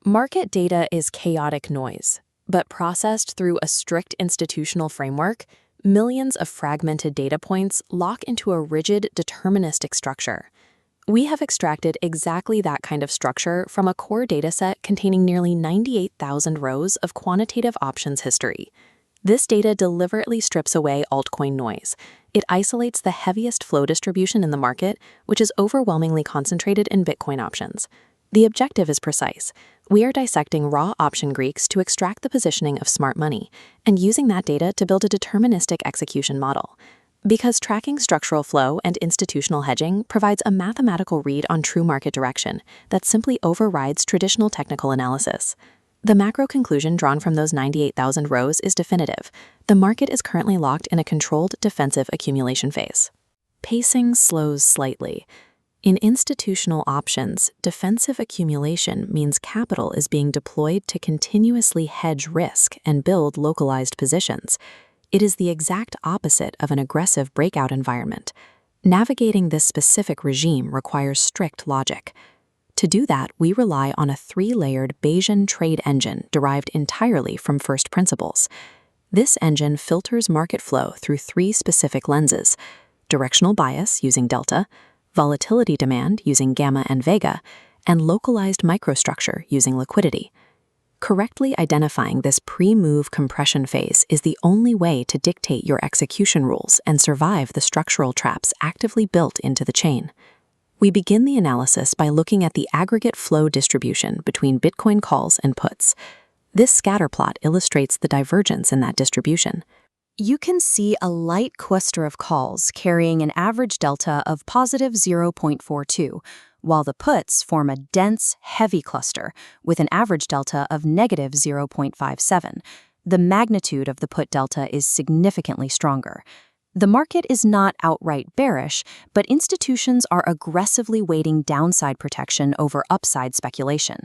Market data is chaotic noise, but processed through a strict institutional framework, millions of fragmented data points lock into a rigid, deterministic structure. We have extracted exactly that kind of structure from a core dataset containing nearly 98,000 rows of quantitative options history. This data deliberately strips away altcoin noise. It isolates the heaviest flow distribution in the market, which is overwhelmingly concentrated in Bitcoin options. The objective is precise. We are dissecting raw option Greeks to extract the positioning of smart money and using that data to build a deterministic execution model. Because tracking structural flow and institutional hedging provides a mathematical read on true market direction that simply overrides traditional technical analysis. The macro conclusion drawn from those 98,000 rows is definitive. The market is currently locked in a controlled defensive accumulation phase. Pacing slows slightly. In institutional options, defensive accumulation means capital is being deployed to continuously hedge risk and build localized positions. It is the exact opposite of an aggressive breakout environment. Navigating this specific regime requires strict logic. To do that, we rely on a three-layered Bayesian trade engine derived entirely from first principles. This engine filters market flow through three specific lenses: directional bias using delta, volatility demand using gamma and vega, and localized microstructure using liquidity. Correctly identifying this pre-move compression phase is the only way to dictate your execution rules and survive the structural traps actively built into the chain. We begin the analysis by looking at the aggregate flow distribution between Bitcoin calls and puts. This scatter plot illustrates the divergence in that distribution. You can see a light cluster of calls carrying an average delta of positive 0.42, while the puts form a dense, heavy cluster with an average delta of negative 0.57. The magnitude of the put delta is significantly stronger. The market is not outright bearish, but institutions are aggressively weighting downside protection over upside speculation.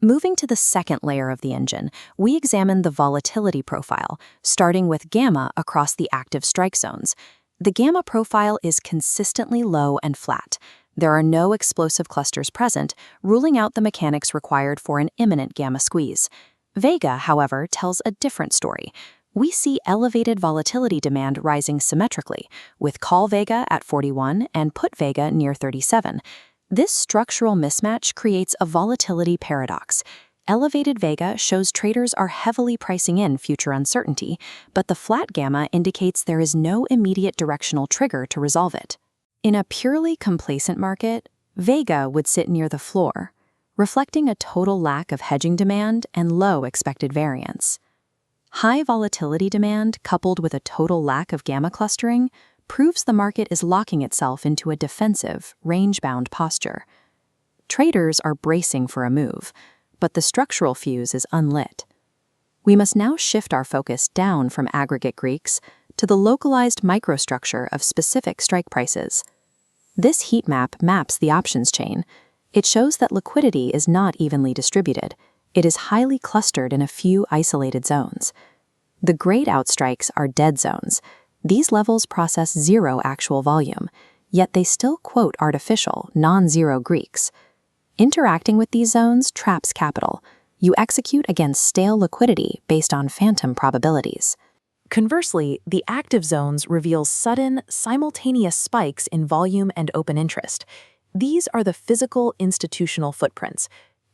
Moving to the second layer of the engine, we examine the volatility profile, starting with gamma across the active strike zones. The gamma profile is consistently low and flat. There are no explosive clusters present, ruling out the mechanics required for an imminent gamma squeeze. Vega, however, tells a different story. We see elevated volatility demand rising symmetrically, with call vega at 41 and put vega near 37. This structural mismatch creates a volatility paradox. Elevated vega shows traders are heavily pricing in future uncertainty, but the flat gamma indicates there is no immediate directional trigger to resolve it. In a purely complacent market, vega would sit near the floor, reflecting a total lack of hedging demand and low expected variance. High volatility demand, coupled with a total lack of gamma clustering, proves the market is locking itself into a defensive, range-bound posture. Traders are bracing for a move, but the structural fuse is unlit. We must now shift our focus down from aggregate Greeks to the localized microstructure of specific strike prices. This heat map maps the options chain. It shows that liquidity is not evenly distributed. It is highly clustered in a few isolated zones. The grayed out strikes are dead zones. These levels process zero actual volume, yet they still quote artificial, non-zero Greeks. Interacting with these zones traps capital. You execute against stale liquidity based on phantom probabilities. Conversely, the active zones reveal sudden, simultaneous spikes in volume and open interest. These are the physical institutional footprints.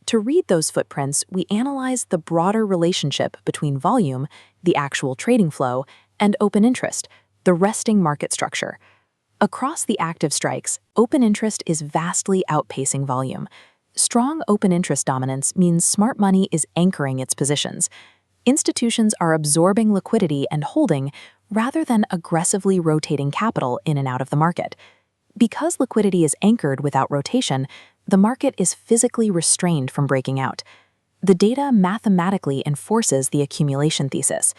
To read those footprints, we analyze the broader relationship between volume, the actual trading flow, and open interest, the resting market structure. Across the active strikes, open interest is vastly outpacing volume. Strong open interest dominance means smart money is anchoring its positions. Institutions are absorbing liquidity and holding rather than aggressively rotating capital in and out of the market. Because liquidity is anchored without rotation, the market is physically restrained from breaking out. The data mathematically enforces the accumulation thesis.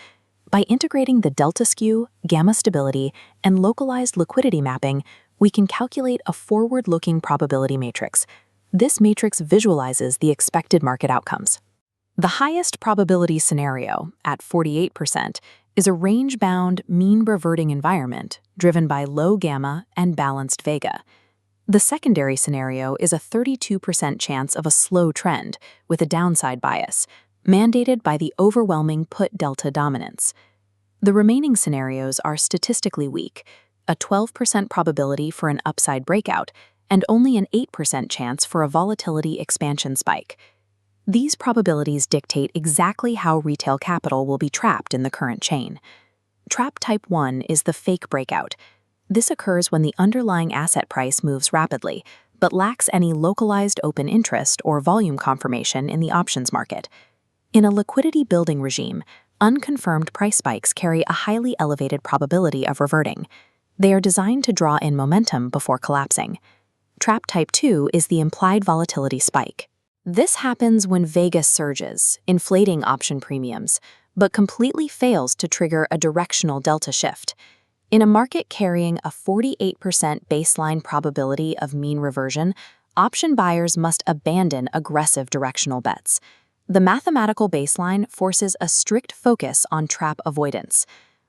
By integrating the delta skew, gamma stability, and localized liquidity mapping, we can calculate a forward-looking probability matrix. This matrix visualizes the expected market outcomes. The highest probability scenario, at 48%, is a range-bound, mean-reverting environment driven by low gamma and balanced vega. The secondary scenario is a 32% chance of a slow trend with a downside bias, mandated by the overwhelming put delta dominance. The remaining scenarios are statistically weak, a 12% probability for an upside breakout, and only an 8% chance for a volatility expansion spike. These probabilities dictate exactly how retail capital will be trapped in the current chain. Trap type 1 is the fake breakout. This occurs when the underlying asset price moves rapidly, but lacks any localized open interest or volume confirmation in the options market. In a liquidity-building regime, unconfirmed price spikes carry a highly elevated probability of reverting. They are designed to draw in momentum before collapsing. Trap type 2 is the implied volatility spike. This happens when Vegas surges, inflating option premiums, but completely fails to trigger a directional delta shift. In a market carrying a 48% baseline probability of mean reversion, option buyers must abandon aggressive directional bets. The mathematical baseline forces a strict focus on trap avoidance.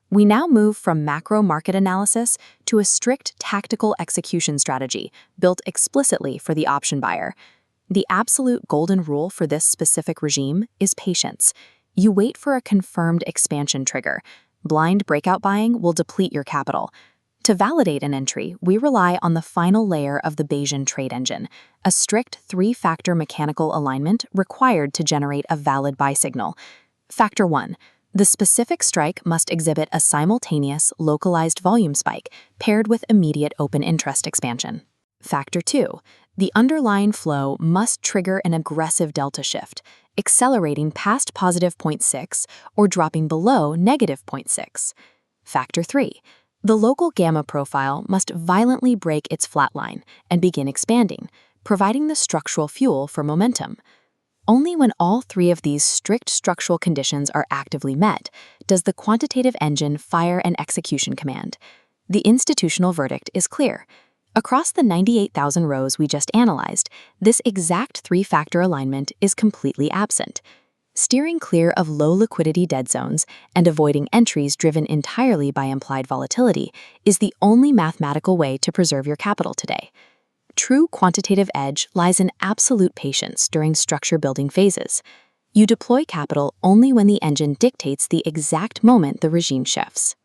We now move from macro market analysis to a strict tactical execution strategy built explicitly for the option buyer. The absolute golden rule for this specific regime is patience. You wait for a confirmed expansion trigger. Blind breakout buying will deplete your capital. To validate an entry, we rely on the final layer of the Bayesian trade engine, a strict three-factor mechanical alignment required to generate a valid buy signal. Factor 1. The specific strike must exhibit a simultaneous, localized volume spike paired with immediate open interest expansion. Factor 2. The underlying flow must trigger an aggressive delta shift, accelerating past positive 0.6 or dropping below negative 0.6. Factor 3. The local gamma profile must violently break its flatline and begin expanding, providing the structural fuel for momentum. Only when all three of these strict structural conditions are actively met does the quantitative engine fire an execution command. The institutional verdict is clear. Across the 98,000 rows we just analyzed, this exact three-factor alignment is completely absent. Steering clear of low liquidity dead zones and avoiding entries driven entirely by implied volatility is the only mathematical way to preserve your capital today. True quantitative edge lies in absolute patience during structure building phases. You deploy capital only when the engine dictates the exact moment the regime shifts.